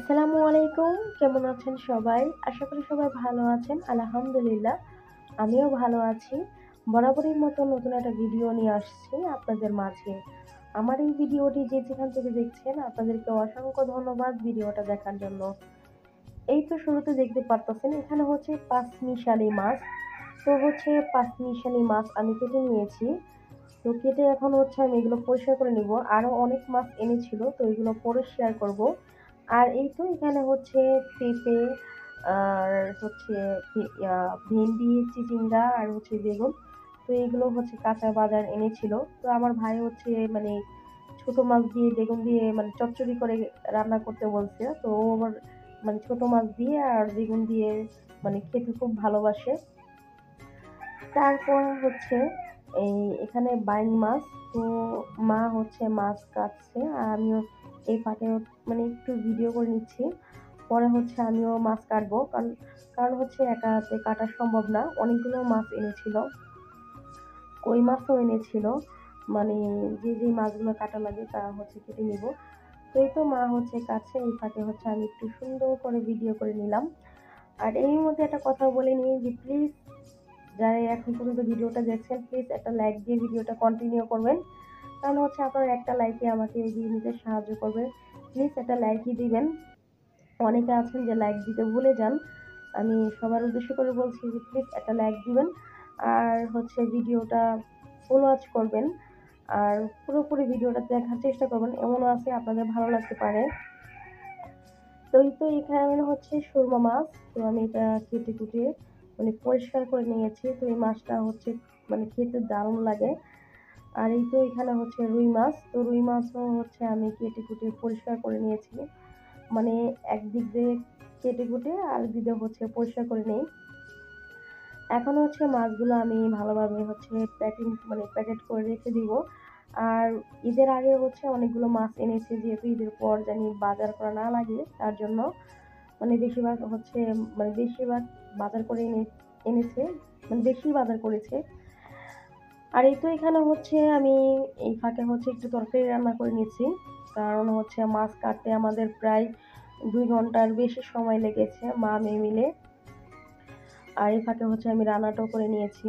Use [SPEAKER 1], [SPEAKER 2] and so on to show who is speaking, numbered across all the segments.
[SPEAKER 1] আসসালামু আলাইকুম। কেমন আছেন সবাই? আশা করি সবাই ভালো আছেন। আলহামদুলিল্লাহ, আমিও ভালো আছি। বরাবরের মতো নতুন একটা ভিডিও নিয়ে আসছি আপনাদের মাঝে। আমার এই ভিডিওটি যে যেখান থেকে দেখছেন আপনাদেরকে অসংখ্য ধন্যবাদ ভিডিওটা দেখার জন্য। এই তো শুরুতে দেখতে পারতেছেন এখানে হচ্ছে পাঁচমিশালি মাছ। তো হচ্ছে পাঁচমিশালি মাছ আমি কেটে নিয়েছি। তো কেটে এখন হচ্ছে আমি এগুলো পরিষ্কার করে নিব। আরো অনেক মাছ এনেছিল, তো এগুলো পরে শেয়ার করব। আর এই তো এখানে হচ্ছে পেঁপে, আর হচ্ছে ভেন্ডি, চিচিঙ্গা আর হচ্ছে বেগুন। তো এগুলো হচ্ছে কাঁচা বাজার এনেছিল। তো আমার ভাই হচ্ছে মানে ছোট মাছ দিয়ে বেগুন দিয়ে মানে চচ্চড়ি করে রান্না করতে বলছে। তো ও আবার মানে ছোট মাছ দিয়ে আর বেগুন দিয়ে মানে খেতে খুব ভালোবাসে। তারপর হচ্ছে এখানে বাইন মাছ। তো মা হচ্ছে মাছ কাটছে আর আমিও এই ফাঁকে মানে একটু ভিডিও করে নিচ্ছি। পরে হচ্ছে আমিও মাছ কাটবো, কারণ কারণ হচ্ছে একা হাতে কাটা সম্ভব না। অনেকগুলো মাছ এনেছিল, কই মাছও এনেছিল। মানে যে যে মাছগুলো কাটা লাগে তা হচ্ছে কেটে নিব। তো এই তো মা হচ্ছে কাটছে, এই ফাঁকে হচ্ছে আমি একটু সুন্দর করে ভিডিও করে নিলাম। আর এই মধ্যে একটা কথা বলে নিই যে প্লিজ যারা এখন পর্যন্ত ভিডিওটা দেখছেন প্লিজ একটা লাইক দিয়ে ভিডিওটা কন্টিনিউ করবেন, কারণ হচ্ছে আপনার একটা লাইকে আমাকে এগিয়ে নিতে সাহায্য করবে। প্লিজ একটা লাইকই দিবেন। অনেকে আছেন যে লাইক দিতে ভুলে যান। আমি সবার উদ্দেশ্য করে বলছি যে প্লিজ একটা লাইক দিবেন, আর হচ্ছে ভিডিওটা ফুল ওয়াচ করবেন, আর পুরোপুরি ভিডিওটা দেখার চেষ্টা করবেন। এমনও আছে আপনাদের ভালো লাগতে পারে। তো এই তো এখানে হচ্ছে সুরমা মাছ। তো আমি এটা কেটে কুটে মানে পরিষ্কার করে নিয়েছি। তো এই মাছটা হচ্ছে মানে খেতে দারুণ লাগে। আর এই তো এখানে হচ্ছে রুই মাছ। তো রুই মাছও হচ্ছে আমি কেটে কুটে পরিষ্কার করে নিয়েছি। মানে একদিক দিয়ে কেটে কুটে আর দিক দিয়ে হচ্ছে পরিষ্কার করে নেই। এখন হচ্ছে মাছগুলো আমি ভালোভাবে হচ্ছে প্যাকেট করে রেখে দিব। আর ঈদের আগে হচ্ছে অনেকগুলো মাছ এনেছে, যেহেতু ঈদের পর জানি বাজার করা না লাগে তার জন্য মানে বেশিরভাগ বাজার করে এনেছে, মানে বেশি বাজার করেছে। আর এই তো এখানে হচ্ছে আমি এই ফাঁকে হচ্ছে একটু তরকারি রান্না করে নিয়েছি, কারণ হচ্ছে মাছ কাটতে আমাদের প্রায় 2 ঘন্টার বেশি সময় লেগেছে মা মেয়ে মিলে। আর এই ফাঁকে হচ্ছে আমি রান্নাটাও করে নিয়েছি।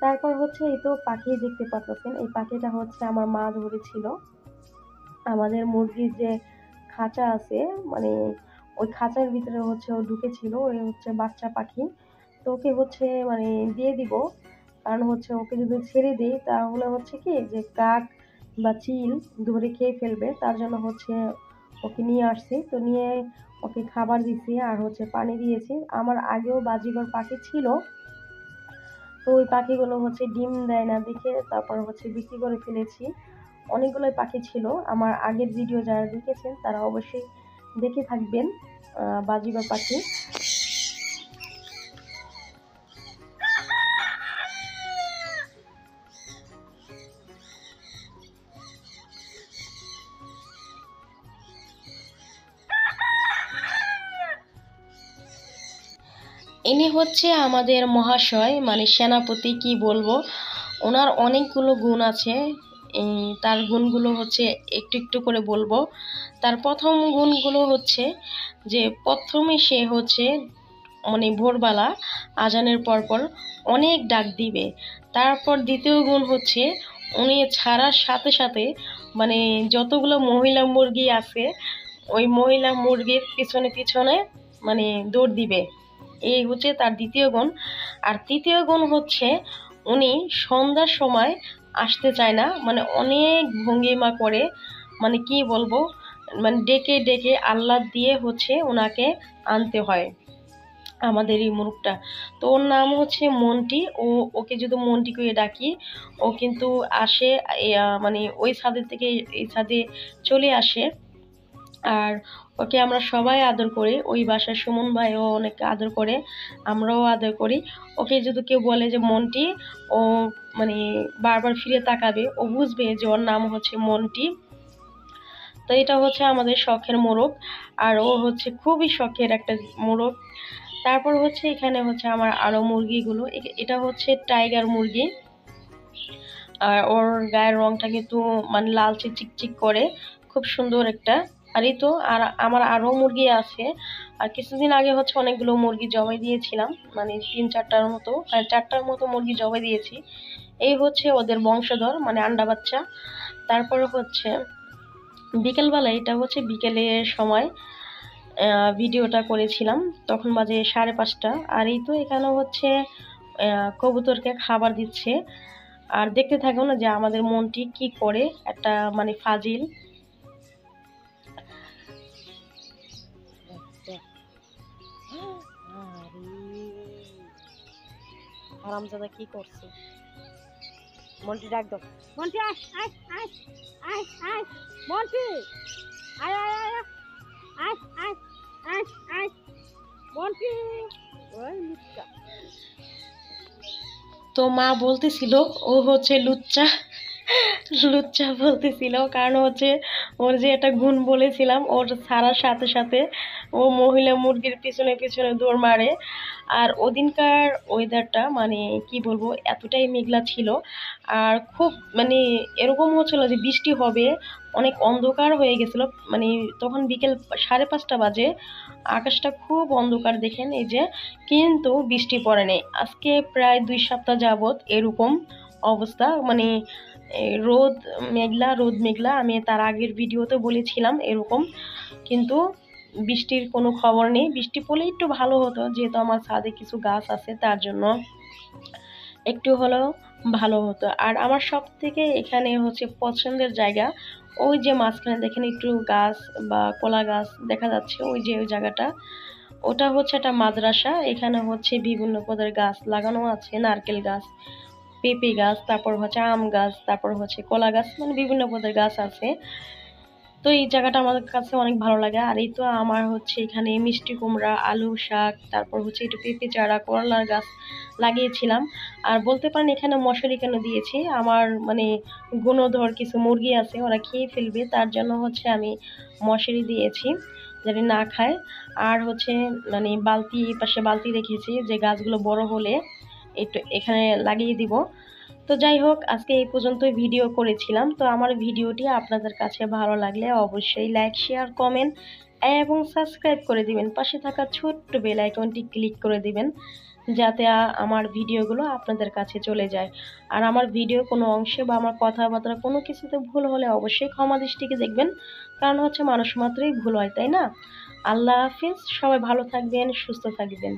[SPEAKER 1] তারপর হচ্ছে এই তো পাখি দেখতে পাচ্ছেন, এই পাখিটা হচ্ছে আমার মা ধরেছিল। আমাদের মুরগির যে খাঁচা আছে, মানে ওই খাঁচার ভিতরে হচ্ছে ও ঢুকেছিল, ওই হচ্ছে বাচ্চা পাখি। তো ওকে হচ্ছে মানে দিয়ে দিব, কারণ হচ্ছে ওকে যদি ছেড়ে দিই তাহলে হচ্ছে কি যে কাক বা চিল ধরে খেয়ে ফেলবে। তার জন্য হচ্ছে ওকে নিয়ে আসছি। তো নিয়ে ওকে খাবার দিছি আর হচ্ছে পানি দিয়েছি। আমার আগেও বাজিঘর পাখি ছিল, তো ওই পাখিগুলো হচ্ছে ডিম দেয় না দেখে তারপর হচ্ছে বিক্রি করে ফেলেছি। অনেকগুলোই পাখি ছিল। আমার আগের ভিডিও যারা দেখেছেন তারা অবশ্যই দেখে থাকবেন বাজিঘর পাখি। ইনি হচ্ছে আমাদের মহাশয়, মানে সেনাপতি, কি বলবো, ওনার অনেকগুলো গুণ আছে। তার গুণগুলো হচ্ছে একটু একটু করে বলবো। তার প্রথম গুণগুলো হচ্ছে যে প্রথমে সে হচ্ছে মানে ভোরবেলা আজানের পর অনেক ডাক দিবে। তারপর দ্বিতীয় গুণ হচ্ছে উনি ছাড়ার সাথে সাথে মানে যতগুলো মহিলা মুরগি আছে ওই মহিলা মুরগির পিছনে পিছনে মানে দৌড় দিবে। এই হচ্ছে তার দ্বিতীয় গুণ। আর তৃতীয় গুণ হচ্ছে উনি সন্ধ্যার সময় আসতে চায় না, মানে অনেক ভঙ্গিমা করে, মানে কি বলবো, মানে ডেকে ডেকে আহ্লাদ দিয়ে হচ্ছে ওনাকে আনতে হয় আমাদের এই মুরগটা। তো ওর নাম হচ্ছে মন্টি। ওকে যদি মন্টি করে ডাকি ও কিন্তু আসে, মানে ওই ছাদের থেকে এই ছাদে চলে আসে। আর ওকে আমরা সবাই আদর করি, ওই বাসার সুমন ভাইও অনেক আদর করে, আমরাও আদর করি। ওকে যদি কেউ বলে যে মন্টি, ও মানে বারবার ফিরে তাকাবে, ও বুঝবে যে ওর নাম হচ্ছে মন্টি। তো এটা হচ্ছে আমাদের শখের মোরগ, আর ও হচ্ছে খুবই শখের একটা মোরগ। তারপর হচ্ছে এখানে হচ্ছে আমার আরো মুরগিগুলো, এটা হচ্ছে টাইগার মুরগি। আর ওর গায়ের রংটা কিন্তু মানে লালচে চিকচিক করে, খুব সুন্দর একটা আর এই তো আর আমার আরো মুরগি আছে। আর কিছুদিন আগে হচ্ছে অনেকগুলো মুরগি জবাই দিয়েছিলাম, মানে 3-4টার মতো, হ্যাঁ 4টার মতো মুরগি জবাই দিয়েছি। এই হচ্ছে ওদের বংশধর, মানে আন্ডা বাচ্চা। তারপরে হচ্ছে বিকেলবেলা, এটা হচ্ছে বিকেলের সময় ভিডিওটা করেছিলাম, তখন বাজে 5:30। আর এই তো এখানে হচ্ছে কবুতরকে খাবার দিচ্ছে। আর দেখতে থাকো না যে আমাদের মনটি কি করে, একটা মানে ফাজিল। হারামজাদা কি করছে, মন্টি ডাক দাও, মন্টি আয় আয় আয় আয় আয়, মন্টি আয় আয় আয় আয় আয় আয় আয়, মন্টি। ওই লুচ্চা, তো মা বলতেছিল ও হচ্ছে লুচ্চা, লুচ্চা বলতেছিল কারণ হচ্ছে ওর যে একটা গুণ বলেছিলাম, ওর ছাড়ার সাথে সাথে ও মহিলা মুরগির পিছনে পিছনে দৌড় মারে। আর ওদিনকার ওয়েদারটা মানে কি বলবো, এতটাই মেঘলা ছিল। আর খুব মানে এরকম হচ্ছিল যে বৃষ্টি হবে, অনেক অন্ধকার হয়ে গেছিল। মানে তখন বিকেল 5:30 বাজে, আকাশটা খুব অন্ধকার দেখেন এই যে, কিন্তু বৃষ্টি পড়ে নেই। আজকে প্রায় 2 সপ্তাহ যাবত এরকম অবস্থা, মানে রোদ মেঘলা, রোদ মেঘলা। আমি তার আগের ভিডিওতে বলেছিলাম এরকম, কিন্তু বৃষ্টির কোনো খবর নেই। বৃষ্টি পড়লে একটু ভালো হতো, যেহেতু আমার ছাদে কিছু গাছ আছে, তার জন্য একটু হলেও ভালো হতো। আর আমার সব থেকে এখানে হচ্ছে পছন্দের জায়গা, ওই যে মাঝখানে দেখেন একটু গাছ বা কলা গাছ দেখা যাচ্ছে, ওই যে ওই জায়গাটা, ওটা হচ্ছে একটা মাদ্রাসা। এখানে হচ্ছে বিভিন্ন পদের গাছ লাগানো আছে, নারকেল গাছ, পেঁপে গাছ, তারপর হচ্ছে আম গাছ, তারপর হচ্ছে কলা গাছ, মানে বিভিন্ন পদের গাছ আছে। তো এই জায়গাটা আমাদের কাছে অনেক ভালো লাগে। আর এই তো আমার হচ্ছে এখানে মিষ্টি কুমড়া, আলু শাক, তারপর হচ্ছে একটু পেঁপে চারা, করলার গাছ লাগিয়েছিলাম। আর বলতে পারেন এখানে মশারি কেন দিয়েছি, আমার মানে গুণধর কিছু মুরগি আছে, ওরা খেয়ে ফেলবে, তার জন্য হচ্ছে আমি মশারি দিয়েছি যাতে না খায়। আর হচ্ছে মানে বালতি, পাশে বালতি রেখেছি যে গাছগুলো বড় হলে একটু এখানে লাগিয়ে দিব। তো যাই হোক, আজকে এই পর্যন্তই ভিডিও করেছিলাম। তো আমার ভিডিওটি আপনাদের কাছে ভালো লাগলে অবশ্যই লাইক, শেয়ার, কমেন্ট এবং সাবস্ক্রাইব করে দিবেন। পাশে থাকা ছোট্ট বেল আইকনটি ক্লিক করে দিবেন, যাতে আমার ভিডিওগুলো আপনাদের কাছে চলে যায়। আর আমার ভিডিও কোনো অংশে বা আমার কথাবার্তা কোনো কিছুতে ভুল হলে অবশ্যই ক্ষমা দৃষ্টিতে দেখবেন, কারণ হচ্ছে মানুষ মাত্রই ভুল হয়, তাই না? আল্লাহ হাফিজ, সবাই ভালো থাকবেন, সুস্থ থাকবেন।